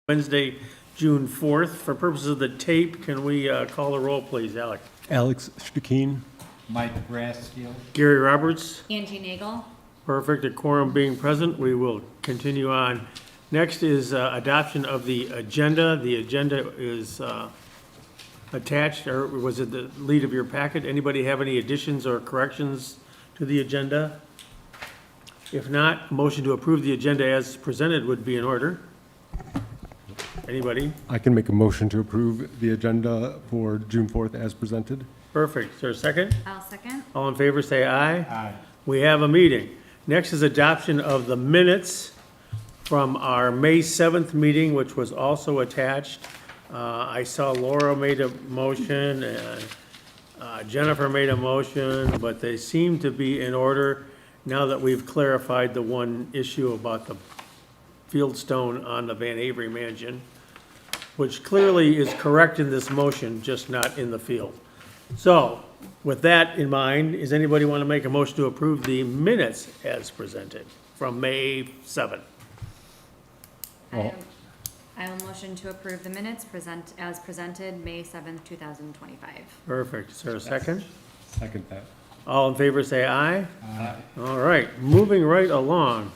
Wednesday, June 4th. For purposes of the tape, can we call the roll, please, Alec? Alex Stukeen. Mike Brassfield. Gary Roberts? Angie Nagel. Perfect. A quorum being present, we will continue on. Next is adoption of the agenda. The agenda is attached, or was it the lead of your packet? Anybody have any additions or corrections to the agenda? If not, motion to approve the agenda as presented would be in order. Anybody? I can make a motion to approve the agenda for June 4th as presented. Perfect. Is there a second? I'll second. All in favor, say aye. Aye. We have a meeting. Next is adoption of the minutes from our May 7th meeting, which was also attached. I saw Laura made a motion and Jennifer made a motion, but they seem to be in order now that we've clarified the one issue about the fieldstone on the Van Avery Mansion, which clearly is correct in this motion, just not in the field. So, with that in mind, does anybody want to make a motion to approve the minutes as presented from May 7th? I will motion to approve the minutes as presented, May 7th, 2025. Perfect. Is there a second? Second that. All in favor, say aye. Aye. All right, moving right along.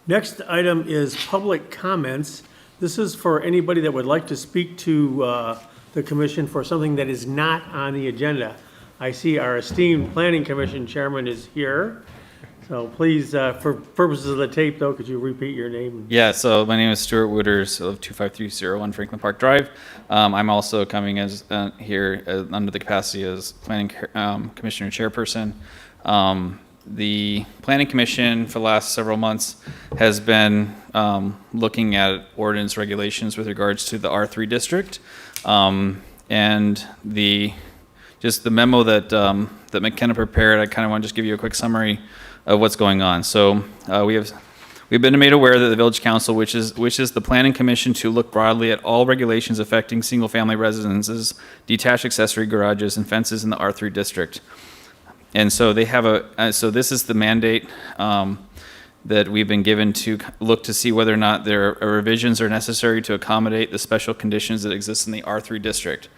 Next item is public comments. This is for anybody that would like to speak to the commission for something that is not on the agenda. I see our esteemed planning commission chairman is here. So please, for purposes of the tape though, could you repeat your name? Yeah, so my name is Stuart Wooders of 25301 Franklin Park Drive. I'm also coming as here under the capacity as Planning Commissioner Chairperson. The Planning Commission for the last several months has been looking at ordinance regulations with regards to the R3 district. And the memo that that McKenna prepared, I kind of want to just give you a quick summary of what's going on. So we've been made aware that the Village Council wishes the Planning Commission to look broadly at all regulations affecting single-family residences, detached accessory garages, and fences in the R3 district. And so they have so this is the mandate that we've been given to look to see whether or not there are revisions are necessary to accommodate the special conditions that exist in the R3 district.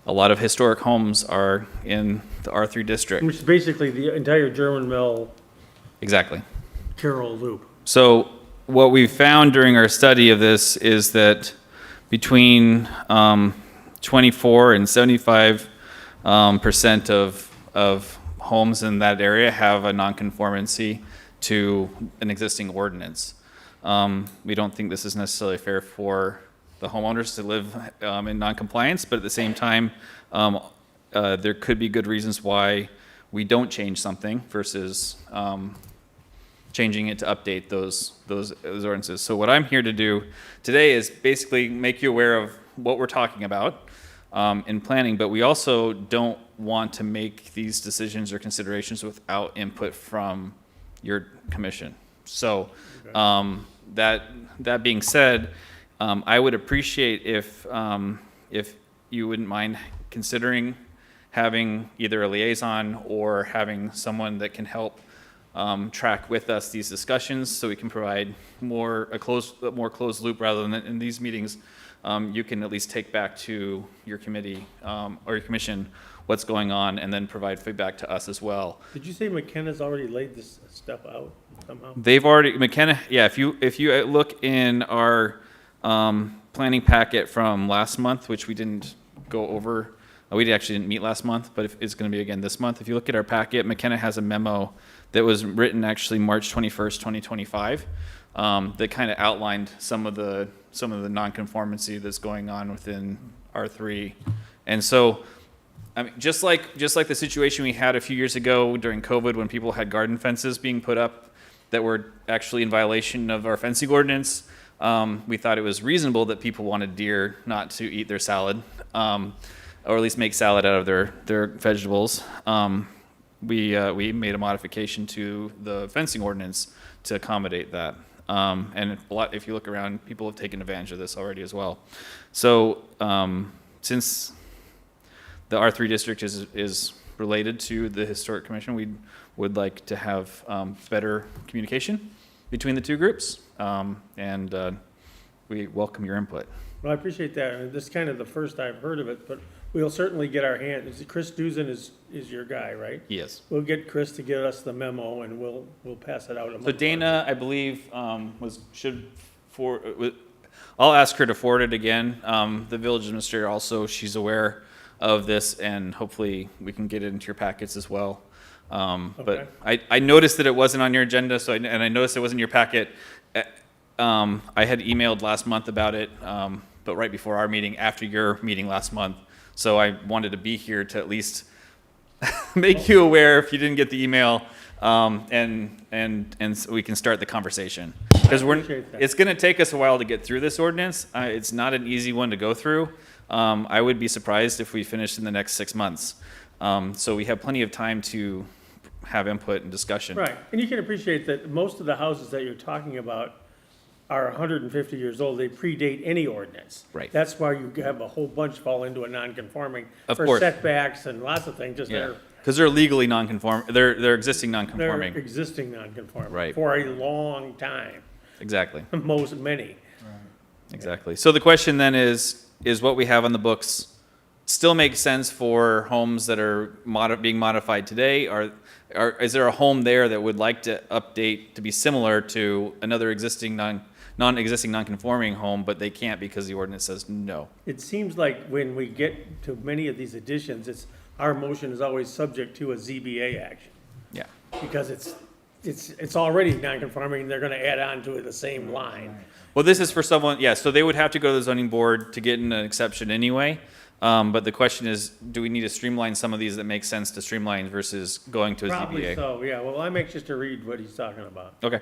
A lot of historic homes are in the R3 district. Which is basically the entire German Mill Exactly. Carroll Loop. So what we found during our study of this is that between 24 and 75% of homes in that area have a nonconformity to an existing ordinance. We don't think this is necessarily fair for the homeowners to live in noncompliance, but at the same time, there could be good reasons why we don't change something versus changing it to update those ordinances. So what I'm here to do today is basically make you aware of what we're talking about in planning, but we also don't want to make these decisions or considerations without input from your commission. So that being said, I would appreciate if you wouldn't mind considering having either a liaison or having someone that can help track with us these discussions, so we can provide a more closed loop rather than in these meetings. You can at least take back to your committee or your commission what's going on, and then provide feedback to us as well. did you say McKenna's already laid this stuff out somehow? They've already, McKenna, yeah, if you look in our planning packet from last month, which we didn't go over, we actually didn't meet last month, but it's going to be again this month. If you look at our packet, McKenna has a memo that was written actually March 21st, 2025, that kind of outlined some of the nonconformity that's going on within R3. And so, I mean, just like the situation we had a few years ago during COVID when people had garden fences being put up that were actually in violation of our fencing ordinance, we thought it was reasonable that people wanted deer not to eat their salad, or at least make salad out of their vegetables. We made a modification to the fencing ordinance to accommodate that. And if you look around, people have taken advantage of this already as well. So since the R3 district is related to the Historic Commission, we would like to have better communication between the two groups. And we welcome your input. Well, I appreciate that, and this is kind of the first I've heard of it, but we'll certainly get our hand, Chris Duzen is your guy, right? Yes. We'll get Chris to get us the memo, and we'll pass it out. So Dana, I believe, I'll ask her to forward it again. The village administrator also, she's aware of this, and hopefully we can get it into your packets as well. Okay. But I noticed that it wasn't on your agenda, and I noticed it wasn't in your packet. I had emailed last month about it, but right before our meeting, after your meeting last month. So I wanted to be here to at least make you aware if you didn't get the email, and so we can start the conversation. Because appreciate that. it's going to take us a while to get through this ordinance. It's not an easy one to go through. I would be surprised if we finished in the next 6 months. So we have plenty of time to have input and discussion. Right, and you can appreciate that most of the houses that you're talking about are 150 years old, they predate any ordinance. Right. That's why you have a whole bunch fall into a non-conforming. Of For course. setbacks and lots of things, just Yeah, because they're legally non-conform, they're existing they're non-conforming. existing non-conforming. Right. For a long time, Exactly, many. exactly. So the question then is what we have on the books still make sense for homes that are being modified today? Is there a home there that would like to update to be similar to another existing non-existing non-conforming home, but they can't because the ordinance says no? It seems like when we get to many of these additions, our motion is always subject to a ZBA action. Yeah, Because it's already non-conforming, and they're gonna add on to it the same line. well, this is for someone, yeah, so they would have to go to the zoning board to get an exception anyway. But the question is, do we need to streamline some of these that make sense to streamline versus going to a Probably ZBA? so, yeah, well, I'm anxious to read what he's talking about, Okay,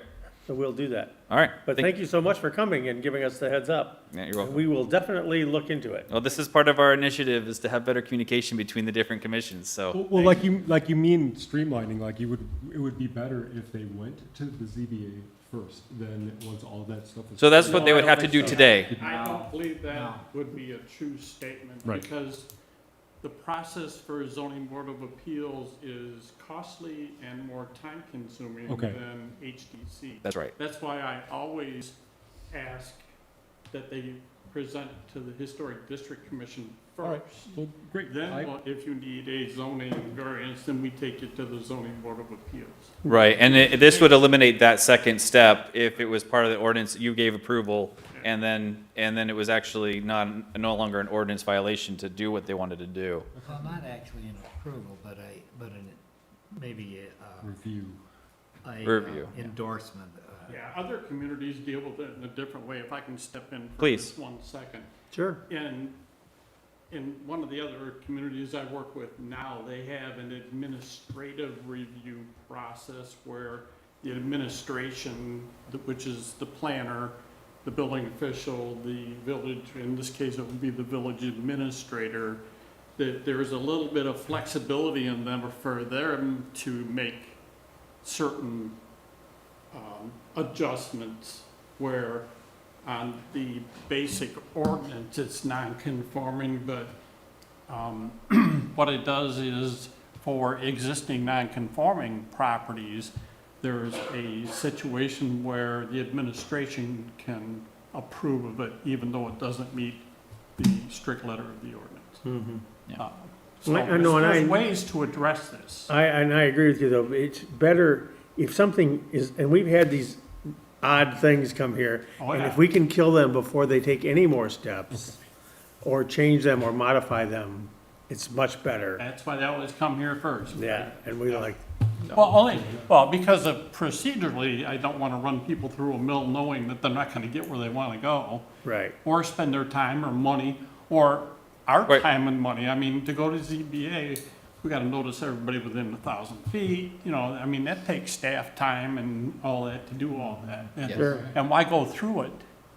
so we'll do that. all right. But thank you so much for coming and giving us the heads up. Yeah, you're And welcome. we will definitely look into it. Well, this is part of our initiative, is to have better communication between the different commissions, so. Well, like you mean streamlining, like it would be better if they went to the ZBA first, then once all of that stuff is. So that's what No, they I would don't have to think do so. today. I don't believe No. that would be a true statement. Right. Because the process for zoning board of appeals is costly and more time consuming Okay. than HDC. That's right. That's why I always ask that they present to the Historic District Commission All right, first. well, great. Then, I- if you need a zoning variance, then we take it to the zoning board of appeals. Right, and this would eliminate that second step if it was part of the ordinance, you gave approval, and then it was actually no longer an ordinance violation to do what they wanted to do. Well, not actually an approval, but maybe Review. a Review, yeah. endorsement. Yeah, other communities deal with it in a different way. If I can step in for Please. just 1 second. Sure. In one of the other communities I work with now, they have an administrative review process where the administration, which is the planner, the building official, the village, in this case it would be the village administrator, that there's a little bit of flexibility in them for them to make certain adjustments where on the basic ordinance, it's non-conforming, but what it does is for existing non-conforming properties, there's a situation where the administration can approve of it even though it doesn't meet the strict letter of the ordinance. Yeah. So I know, and there's I- ways to address this. I agree with you, though, it's better if something is, and we've had these odd things come here, Oh, and yeah. if we can kill them before they take any more steps, or change them or modify them, it's much better. That's why they always come here first. Yeah, and we like, Because of procedurally, I don't want to run people through a mill knowing that they're not going to get where they want to go, right, or spend their time or money, or our Right. time and money. I mean, to go to ZBA, we got to notice everybody within 1,000 feet, I mean, that takes staff time and all that to do all that. And- sure. And why go through it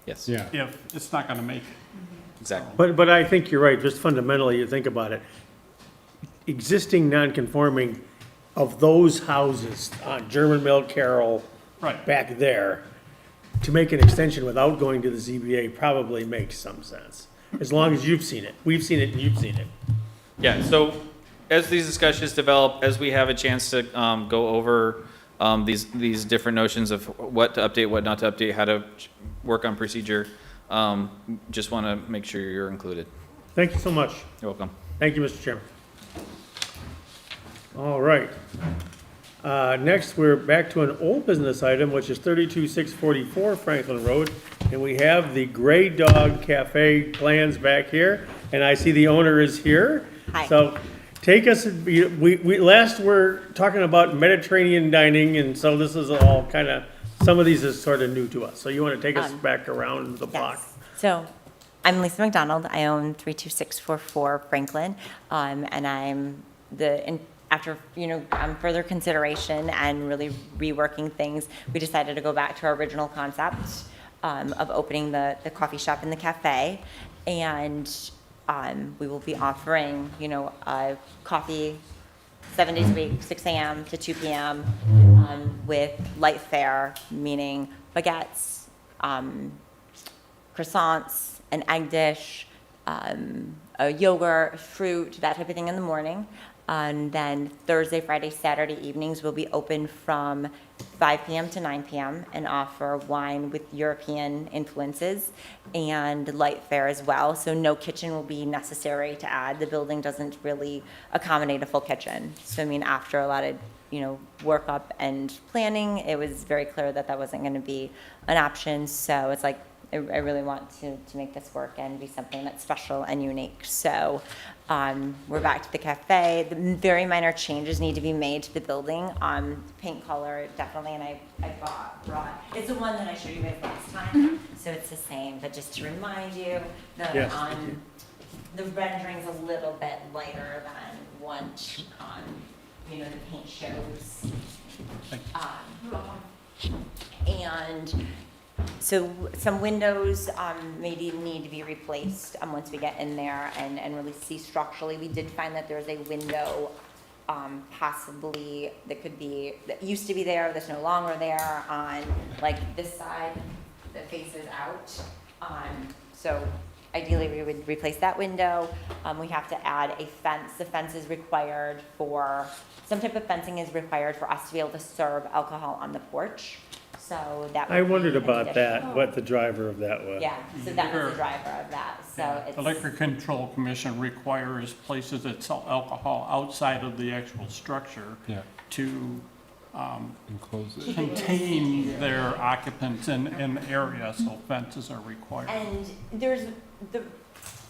Yes, Yeah. if it's not going to make it? exactly. But I think you're right, just fundamentally, you think about it. Existing non-conforming of those houses on German Mill, Carroll, Right. back there, to make an extension without going to the ZBA probably makes some sense. As long as you've seen it. We've seen it and you've seen it. Yeah, so as these discussions develop, as we have a chance to go over these different notions of what to update, what not to update, how to work on procedure, just want to make sure you're included. Thank you so much. You're welcome. Thank you, Mr. Chairman. All right. Next, we're back to an old business item, which is 32644 Franklin Road. And we have the Gray Dog Cafe plans back here, and I see the owner is here. Hi. So take us, we last were talking about Mediterranean dining, and so this is all kind of, some of these is sort of new to us. So you want to take us back around the block? Yes. So I'm Lisa McDonald. I own 32644 Franklin. And I'm after, further consideration and really reworking things, we decided to go back to our original concept of opening the coffee shop and the cafe. And we will be offering, coffee 7 days a week, 6 a.m. to 2 p.m. With light fare, meaning baguettes, croissants, an egg dish, a yogurt, fruit, that type of thing in the morning. And then Thursday, Friday, Saturday evenings will be open from 5 p.m. to 9 p.m. and offer wine with European influences and light fare as well. So no kitchen will be necessary to add. The building doesn't really accommodate a full kitchen. So after a lot of work up and planning, it was very clear that wasn't going to be an option. So it's like, I really want to make this work and be something that's special and unique. So we're back to the cafe. The very minor changes need to be made to the building. Paint color, definitely, and I brought, it's the one that I showed you guys last time. So it's the same, but just to remind you, Yes, thank you. the rendering's a little bit lighter than what, the paint shows. You're welcome. And so some windows maybe need to be replaced once we get in there and really see structurally. We did find that there's a window possibly that used to be there, that's no longer there on like this side that faces out. So ideally we would replace that window. We have to add a fence. The fence is required some type of fencing is required for us to be able to serve alcohol on the porch. So that would I be wondered an about that, additional- what the driver of that was. Yeah, so that was the driver of that, so it's. The Liquor Control Commission requires places that sell alcohol outside of the actual structure Yeah, to enclose it. contain their occupants in an area, so fences are required. And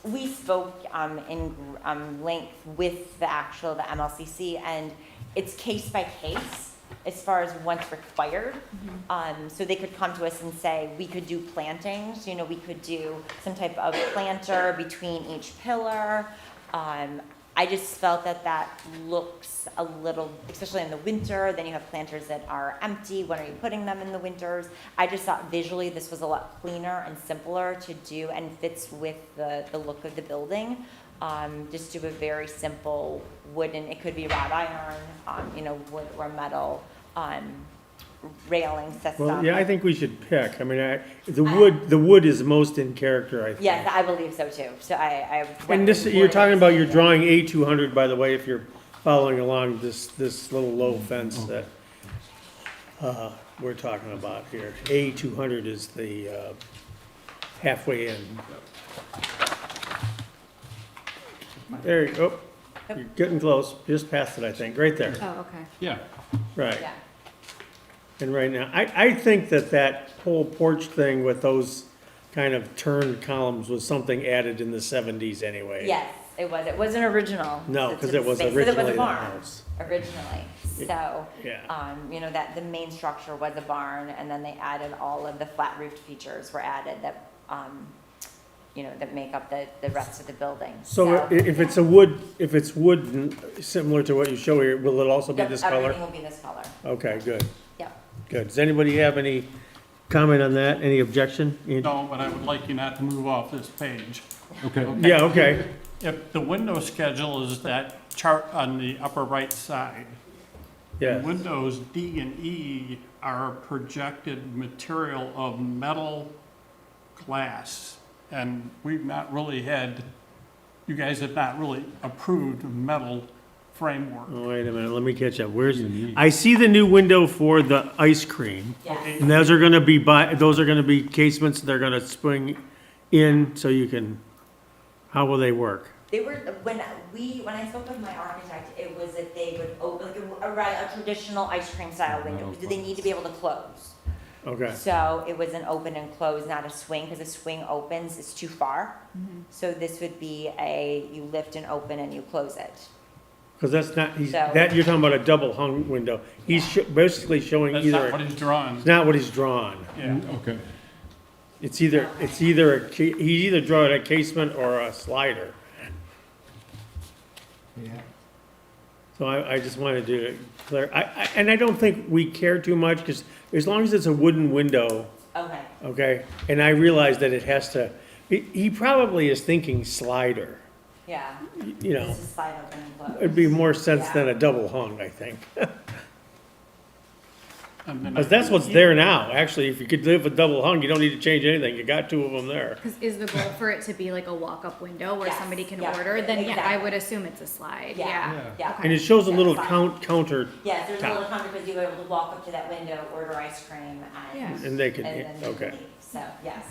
we spoke in length with the MLCC, and it's case by case as far as what's required. So they could come to us and say, we could do plantings, we could do some type of planter between each pillar. I just felt that looks a little, especially in the winter, then you have planters that are empty. When are you putting them in the winters? I just thought visually this was a lot cleaner and simpler to do and fits with the look of the building. Just do a very simple wooden, it could be wrought iron, wood or metal, railing system. Well, yeah, I think we should pick. The wood is most in character, I think. Yes, I believe so too. So I. And this, you're talking about, you're drawing A200, by the way, if you're following along this little low fence that we're talking about here. A200 is the halfway in. There you go. You're getting close, just past it, I think, right there, Oh, okay. Yeah, right. Yeah. And right now, I think that whole porch thing with those kind of turned columns was something added in the 70s anyway. Yes, it was. It wasn't original. No, to because the it was space. It was originally a the barn house. originally. So, Yeah. that the main structure was a barn, and then they added all of the flat roofed features were added that, that make up the rest of the building. So if it's wood similar to what you show here, will it also be Yep, this everything color? will be this color. Okay, good, Yep. good. Does anybody have any comment on that? Any objection? no, but I would like you not to move off this page. Okay, Yeah, okay. If the window schedule is that chart on the upper right side, Yeah, windows D and E are projected material of metal glass. And we've not really you guys have not really approved metal framework. oh, wait a minute, let me catch up. Where's, Unique. I see the new window for the ice cream. Yes. And those are gonna be casements, they're gonna spring in so you can, how will they work? They were, when I spoke with my architect, it was that they would open, like a traditional ice cream style window. Do they need to be able to close? Okay, So it was an open and close, not a swing, because a swing opens, it's too far. So this would be you lift and open and you close it. because that's not, So- you're talking about a double hung window. He's basically showing That's not what either, he's drawn. it's not what he's drawn. Yeah. Okay. He's either drawing a casement or a slider. Yeah. So I just wanted to clear, and I don't think we care too much, because as long as it's a wooden window, Okay. okay? And I realize that it has to, he probably is thinking slider, Yeah. you know? This is slide open and close. It'd be more sense than a double hung, I think. And then Because that's what's there now. Actually, if you could live with double hung, you don't need to change anything. You got two of them there. Cause is the goal for it to be like a walk-up window where Yes, somebody can yeah, order? Then yeah, I exactly. would assume it's a slide, Yeah. yeah. Yeah. And it shows a Yeah, little fine. counter, Yes, there's a Top. little counter because you were able to walk up to that window, order ice cream, Yeah. and and they could, then they okay. leave. So, yes.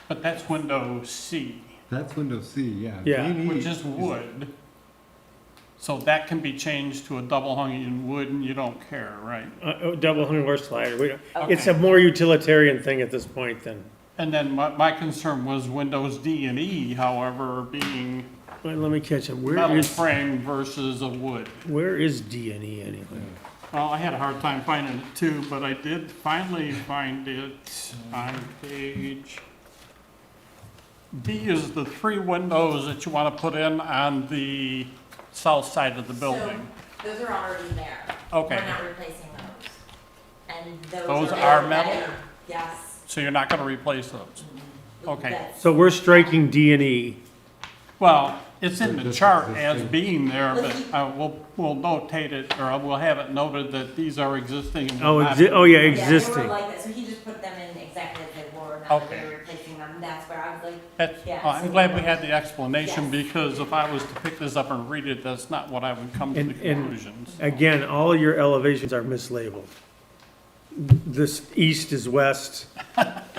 But that's window C, That's window C, yeah. Yeah. D&E which is wood. So that can be changed to a double hung in wood and you don't care, right? Double hung or slider. We don't, Okay. it's a more utilitarian thing at this point than, And then my concern was windows D and E, however, being well, let me catch him. Where metal is, frame versus a wood. where is D and E anyway? Well, I had a hard time finding it too, but I did finally find it on page. D is the 3 windows that you want to put in on the south side of the building. So, those are already there. Okay. We're not replacing those. And Those are are there metal? already. Yes. So you're not going to replace those? Okay. That's- So we're striking D and E. Well, it's in the Just chart existing. as being there, but we'll notate it, or we'll have it noted that these are existing. and will not- Yeah, Yeah, they were existing. like that. So he just put them in exactly as they were, not that Okay. they were replacing them. That's where I was like, That's- Yeah, well, I'm so- glad we had the explanation, Yes. because if I was to pick this up and read it, that's not what I would come to the And- conclusions. Again, all your elevations are mislabeled. This east is west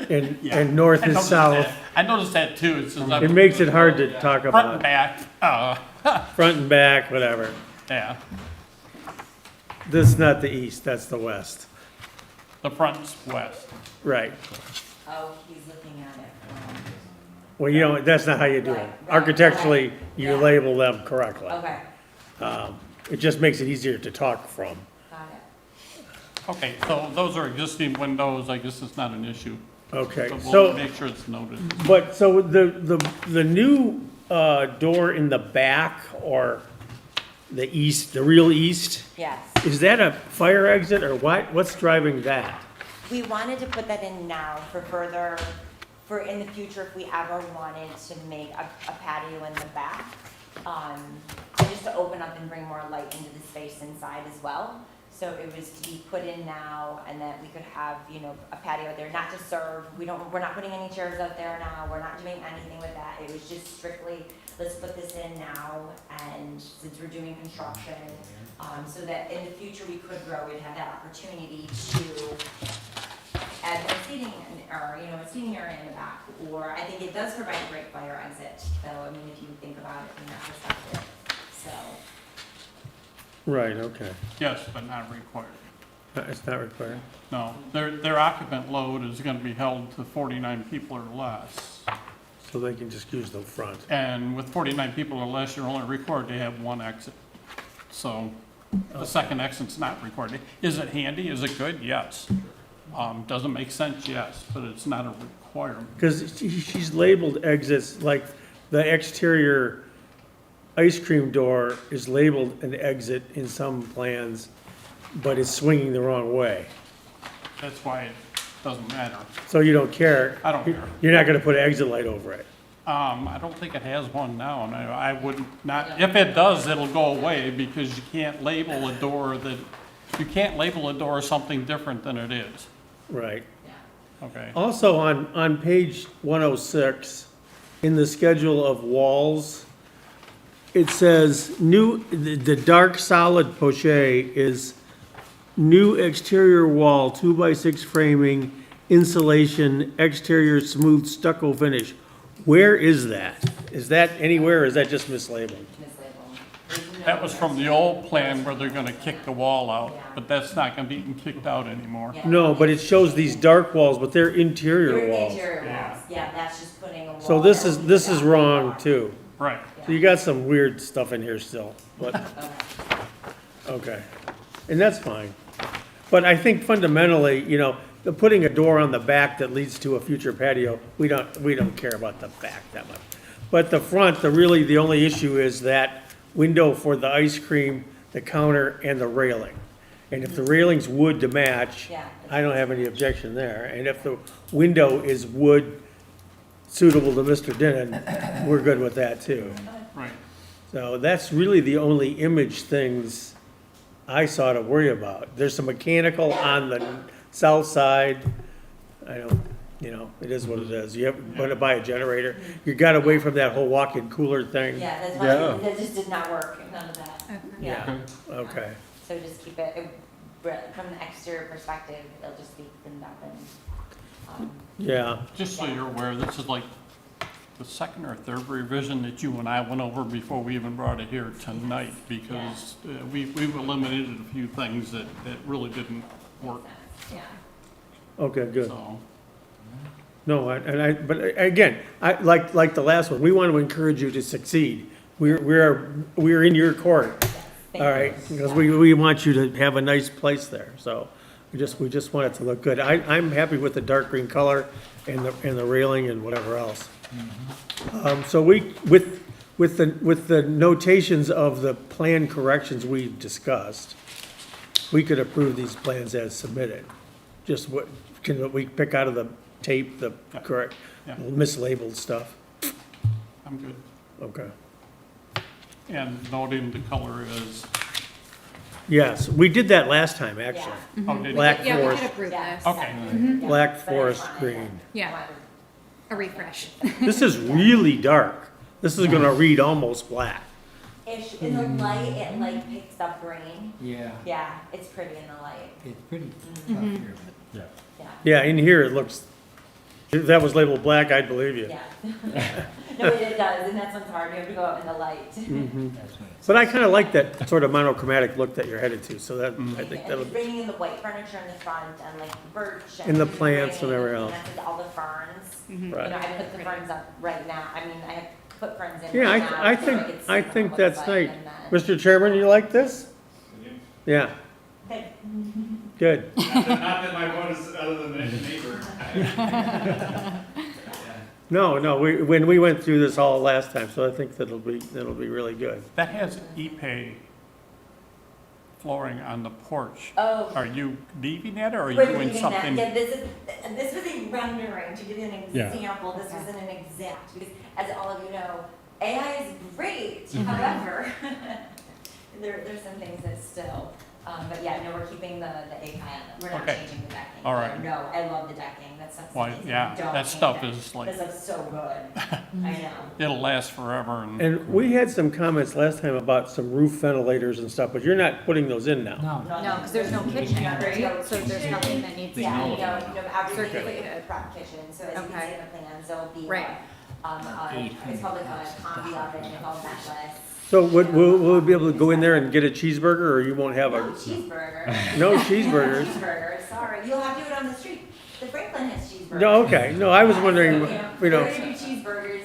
and, Yeah. and north I is noticed south. that. I noticed that too. It says It makes it hard to talk front and about, back, front and back, whatever. yeah, This is not the east, that's the west. the front's west. Right. oh, he's looking at it from, Well, you know, that's not how you do it. Right, right, Architecturally, right. you Yeah. label them correctly. okay, It just makes it easier to talk from. got it. Okay, so those are existing windows. I guess it's not an issue. Okay, But we'll so, make sure it's noted. but, so the new, door in the back or the east, the real east, Yes. is that a fire exit or what? What's driving that? We wanted to put that in now for further, for in the future, if we ever wanted to make a patio in the back. Just to open up and bring more light into the space inside as well. So it was to be put in now, and that we could have, you know, a patio there, not to serve. We're not putting any chairs out there now. We're not doing anything with that. It was just strictly, let's put this in now, and since we're doing construction, so that in the future we could grow, we'd have that opportunity to add more seating, or, you know, a seating area in the back. Or I think it does provide a great fire exit, though, I mean, if you think about it from that perspective, so. Right, okay. Yes, but not required. It's not required. No, their occupant load is going to be held to 49 people or less. So they can just use the front. And with 49 people or less, you're only required to have one exit. So the second exit's not required. Is it handy? Is it good? Yes. Does it make sense? Yes, but it's not a requirement. Because she's labeled exits, like the exterior ice cream door is labeled an exit in some plans, but it's swinging the wrong way. That's why it doesn't matter. So you don't care. I don't care. You're not gonna put an exit light over it. I don't think it has one now, and I would not, if it does, it'll go away, because you can't label a door something different than it is, Right. okay? Also, on page 106, in the schedule of walls, it says the dark solid poche is new exterior wall, 2x6 framing, insulation, exterior smooth stucco finish. Where is that? Is that anywhere or is that just mislabeled? That was from the old plan where they're gonna kick the wall out, but that's not gonna be kicked out anymore. No, but it shows these dark walls, but they're interior walls. Yeah, that's just putting a wall. So this is wrong too. Right. So you got some weird stuff in here still, but, okay. And that's fine. But I think fundamentally, you know, the putting a door on the back that leads to a future patio, we don't care about the back that much. But the front, the only issue is that window for the ice cream, the counter, and the railing. And if the railing's wood to match, Yeah. I don't have any objection there. And if the window is wood suitable to Mr. Denon, we're good with that too. Right. So that's really the only image things I saw to worry about. There's some mechanical on the south side. I don't, you know, it is what it is. You have to buy a generator. You got away from that whole walk-in cooler thing. Yeah, that's Yeah. why, that just did not work, none of that. Yeah, Okay. so just keep it, from the exterior perspective, it'll just be cleaned up and, Yeah. Just so you're aware, this is like the second or third revision that you and I went over before we even brought it here tonight, because we've eliminated a few things that really didn't work, yeah. Okay, good. so. No, but again, like the last one, we want to encourage you to succeed. We're in your court. All right, because we want you to have a nice place there, so we just want it to look good. I'm happy with the dark green color and the railing and whatever else. So with the notations of the plan corrections we've discussed, we could approve these plans as submitted. Just can we pick out of the tape the correct, Yeah. mislabeled stuff? I'm good. Okay. And noting the color is, Yes, we did that last time, actually. oh, did Black Yeah, we forest, could approve Yeah. this. Okay. black forest green. Yeah, a refresh. This is really dark. This is gonna read almost black. Ish, in the light, it like picks up green, Yeah, yeah, it's pretty in the light, it's pretty tough here, Yeah. yeah, Yeah, in here it looks, if that was labeled black, I'd believe you. yeah. No, it does, and that's what's hard, you have to go out in the light. Mm-hmm. but that's what it's. But I kinda like that sort of monochromatic look that you're headed to, so that, I think And that'll, it's bringing in the white furniture in the front and like birch. And the plants and bringing everything in else. All the ferns, you know, right. I put the ferns up right now, I mean, I have put ferns in Yeah, right now. I so think, could see I what it think looks that's like, nice. and then- Mr. Chairman, you like this? Yeah, Okay. good. Not that my vote is other than the neighbor. No, when we went through this all last time, so I think that'll be really good. that has Ipe flooring on the porch. Oh. Are you leaving that, or are you We're doing leaving something? that, yeah, this was a rendering, to give you an Yeah. example, this wasn't an exact, because as all of you know, AI is great, Mm-hmm. however, there's some things that still, but yeah, no, we're keeping the API, we're not Okay. changing the decking. All right. No, I love the decking, that stuff's Why, amazing. yeah, Don't that change stuff it. is like, That stuff's so good, I know. it'll last forever, and And we had some comments last time about some roof ventilators and stuff, but you're not putting those in now. No, No, because there's no kitchen, Yeah, there's no right? So there's kitchen. nothing that needs to be. Yeah, everything is like a Circulated. prep kitchen, so as you can Okay. see in the plans, there'll be, Right. it's called like a combi oven, it's all necklace. So will we be able to go in there and get a cheeseburger, or you won't have No a, cheeseburger. no cheeseburgers? Cheeseburger, sorry, you'll have to do it on the street. The Franklin has cheeseburgers. No, okay, no, I was wondering, you We're know, gonna do cheeseburgers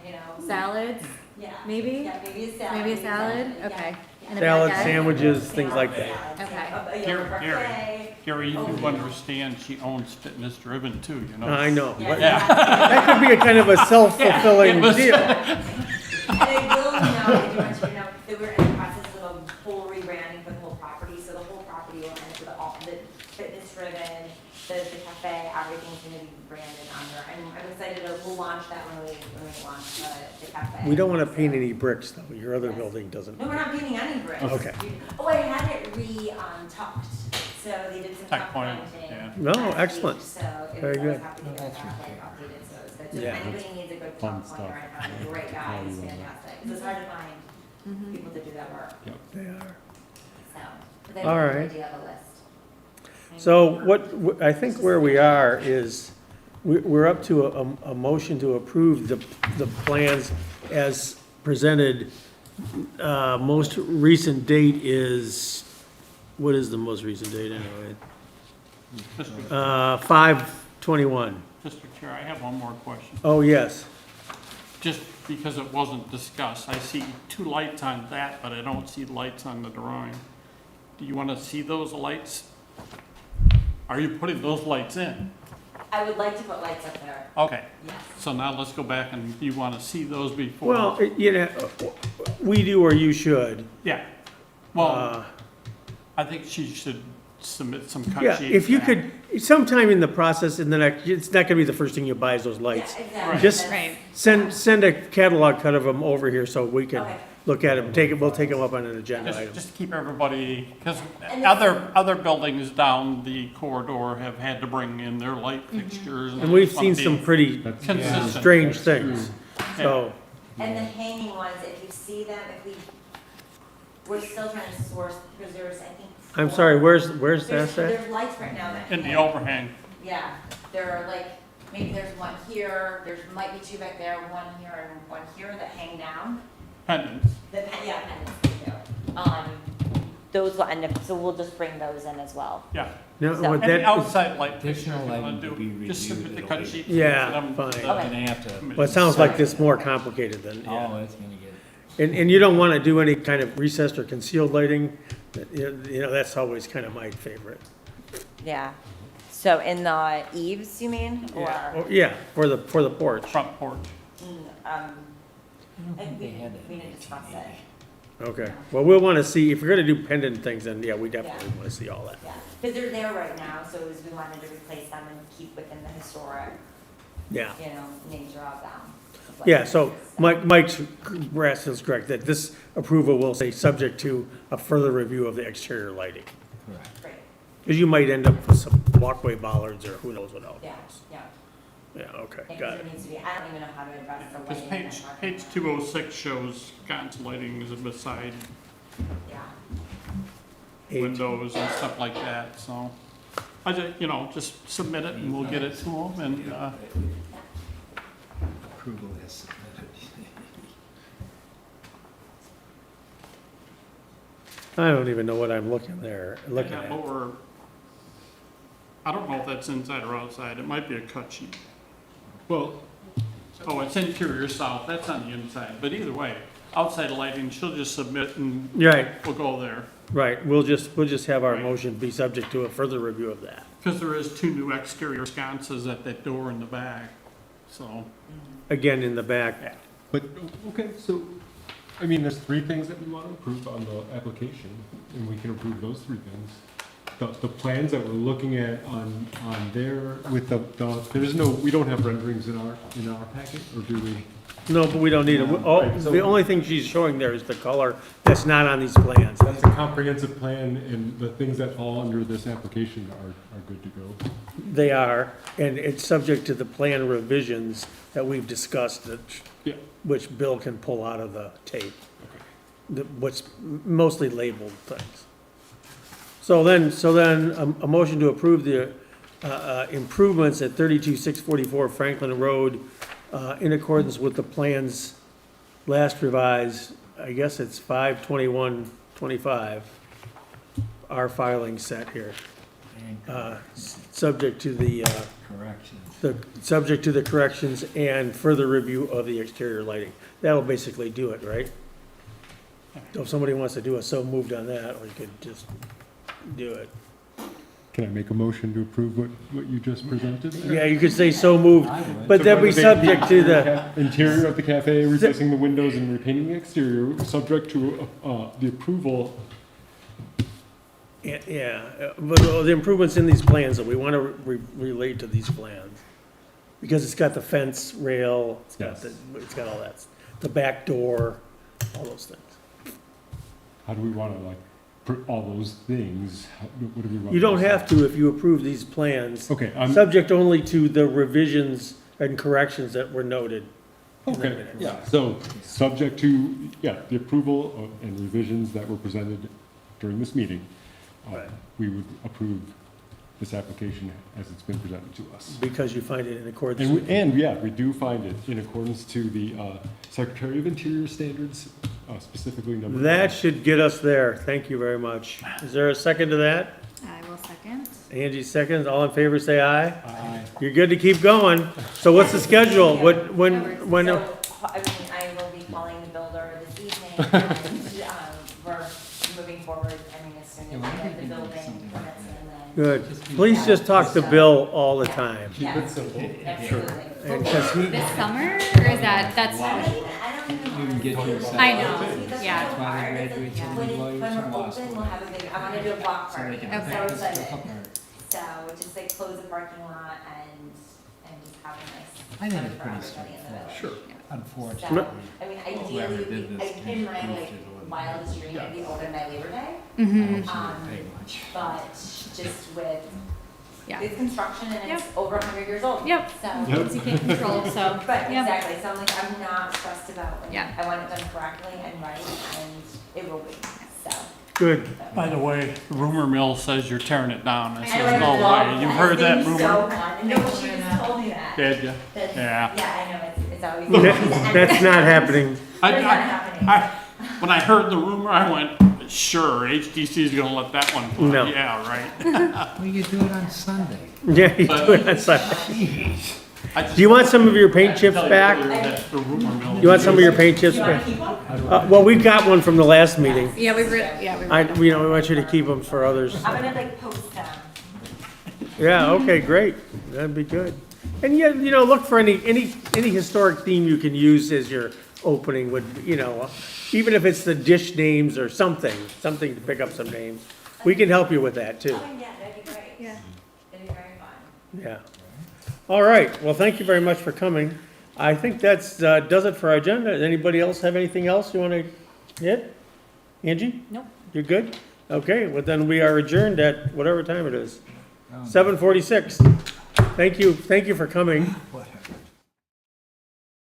and, Salads, yeah. maybe? Yeah, maybe a salad. Maybe a salad? Yeah. Okay. And a salad, baguette? sandwiches, things like that. Okay. Gary, Okay. Gary, Gary, you understand she owns Fitness Driven too, you know? I know. Yeah. But that could be a kind of a self-fulfilling Yeah, it was- deal. And I will know, I do want you to know, that we're in the process of a full rebranding for the whole property, so the whole property will end up with all the fitness driven, the cafe, everything's gonna be branded under. I'm excited to, we'll launch that when we launch the cafe. We don't want to paint any bricks, though. Your other building doesn't. No, we're not painting any bricks. Okay. Oh, I had it tucked, so they did some Tuck tuck point, pointing. yeah. No, last excellent. week, So it Very was, I was good. happy to Oh, get that's that, really like, good. updated, so it's good. So Yeah. if anybody needs a good Fun tuck pointer, stuff. I found a great guy, he's Quality level. fantastic. It's hard to find people to do that work, They are. so. But they All have a right. good idea of a list. So I think where we are is, we're up to a motion to approve the plans as presented. Most recent date is, what is the most recent date anyway? Mr. 5/21. Mr. Chair, I have one more question. Oh, yes. Just because it wasn't discussed, I see 2 lights on that, but I don't see lights on the drawing. Do you want to see those lights? Are you putting those lights in? I would like to put lights up there, Okay, yes. so now let's go back and you want to see those before? Well, we do or you should. Yeah, well, Uh, I think she should submit some cut Yeah, sheets. if you back. could, sometime in the process, and then it's not gonna be the first thing you buy is those lights. Yeah, exactly. Just Right. send a catalog cut of them over here so we can Okay. look at them, we'll take them up on an agenda item. Just keep everybody, because And other buildings down the corridor have had to bring in their light fixtures. And we've it's gonna seen some be pretty Consistent. strange things, so, And the hanging ones, if you see them, we're still trying to source, because there's, I think. I'm 4 sorry, where's that at? There's lights right now that. In the hang. overhang. Yeah, there are like, maybe there's one here, might be 2 back there, one here and one here that hang down. Pendants. Yeah, pendants, too. Those will end up, so we'll just bring those in as well. Yeah. No, So- what And the that, outside light fixtures Additional you're gonna lighting to be do, just reviewed, submit the it'll cut be- sheets. Yeah, to them, fine. the Okay. Gonna have to, well, it sounds like it's more complicated than, yeah. oh, it's gonna get, And you don't wanna do any kind of recessed or concealed lighting, you know, that's always kind of my favorite. Yeah. So in the eaves, you mean, or? Yeah, for the porch. Front porch. I don't think we they had that. we didn't discuss it. Okay, well, we'll wanna see, if we're gonna do pendant things, then yeah, we definitely wanna see all that. Yeah, because they're there right now, so as we wanted to replace them and keep within the historic, Yeah. nature of them. Yeah, so Mike's Brass is correct, that this approval will say, subject to a further review of the exterior lighting. correct. Great, Because you might end up with some walkway bollards or who knows what else. yeah, yeah. Yeah, okay, Because got there it. needs to be, I don't even know how to address the Because lighting. page 206 shows sconce lighting is beside Yeah, windows and stuff like that, so. I just, just submit it and we'll get it to them and, Approval is submitted. I don't even know what I'm looking yeah, at. but I don't know if that's inside or outside. It might be a cut sheet. Well, Oh, it's interior south. That's on the inside. But either way, outside lighting, she'll just submit and Right, we'll go there. right, we'll just have our Right. motion be subject to a further review of that. Because there is 2 new exterior sconces at that door in the back, so. Again, in the back, but, okay, so, I mean, there's 3 things that we want to approve on the application, and we can approve those 3 things. The plans that we're looking at on there with there's no, we don't have renderings in our packet, or do we? no, but we don't need it. Right, so- The only thing she's showing there is the color that's not on these plans. That's a comprehensive plan, and the things that fall under this application are good to go. They are, and it's subject to the plan revisions that we've discussed, Yeah. which Bill can pull out of the tape. What's mostly labeled things. So then, a motion to approve the improvements at 32,644 Franklin Road in accordance with the plans last revised, I guess it's 5/21/25, our filing set here. And Subject to the corrections. subject to the corrections and further review of the exterior lighting. That'll basically do it, right? So if somebody wants to do a so moved on that, we could just do it. Can I make a motion to approve what you just presented? Yeah, you could say so moved, I would. but that'd be subject to the, Interior of the cafe, replacing the windows and repainting the exterior, subject to the approval. but the improvements in these plans that we want to relate to these plans. Because it's got the fence rail, it's got it's got all that, the back door, all those things. How do we want to put all those things? What do we want? You don't have to if you approve these plans. Okay, Subject only to the revisions and corrections that were noted. in the okay, minutes. yeah, so, subject to, the approval and revisions that were presented during this meeting, Right. we would approve this application as it's been presented to us. Because you find it in accordance And, with. we do find it in accordance to the Secretary of Interior standards, specifically number. That 5. should get us there. Thank you very much. Is there a second to that? I will second. Angie seconds. All in favor, say aye. Aye. You're good to keep going. So what's the schedule? What, when, So, I mean, I will be calling the builder this evening, and, we're moving forward, I mean, as soon as we get the building permits and then. good. Please just talk to Bill all the time. Yeah, absolutely. And 'cause he, This summer, or is that's, I don't even You can get your side. I know, Because yeah. so hard, it's like, Graduates and when lawyers when and we're law open, school. we'll have a big, I wanna do a block So party, they I'm can so practice excited. stuff apart. So, just like close the parking lot and just have a nice. I think time it's for pretty everybody in the village. straightwood. So, Unfortunately. I mean, Whoever ideally, did this in my can like prove it or wildest dream, it'd be open by Labor Day. I hope she didn't pay much. But just with, yeah. it's construction and it's over 100 years old. Yep. So. Things you can't control, so, Right, yep. exactly, so I'm like, I'm not stressed about when Yeah. I want it done correctly and right, and it will be, so. good. By the way, the rumor mill says you're tearing it down. I I says, know, no I love way. You've heard that It's been rumor? so fun. No, she just told me that. Did ya? That- Yeah. Yeah, I know, it's always. That's not happening. It's not happening. When I heard the rumor, I went, sure, HDC is gonna let that one fly. No. Yeah, right. Well, you do it on Sunday. Yeah, you do it on Sunday. I just- Do you want some of your paint I chips tell you back? earlier that the rumor mill- You want some of your paint chips You wanna back? keep them? Well, we've got one from the last meeting. Yeah, we We want you to keep them for others. I'm gonna like post them. Yeah, okay, great. That'd be good. And yeah, look for any historic theme you can use as your opening would, even if it's the dish names or something to pick up some names. We can help you with that too. Oh, yeah, that'd be great. Yeah. That'd be very fun. Yeah. All right, well, thank you very much for coming. I think that's, does it for our agenda. Does anybody else have anything else you want to hit? Angie? Nope. You're good? Okay, well then we are adjourned at whatever time it is. 7:46. Thank you for coming.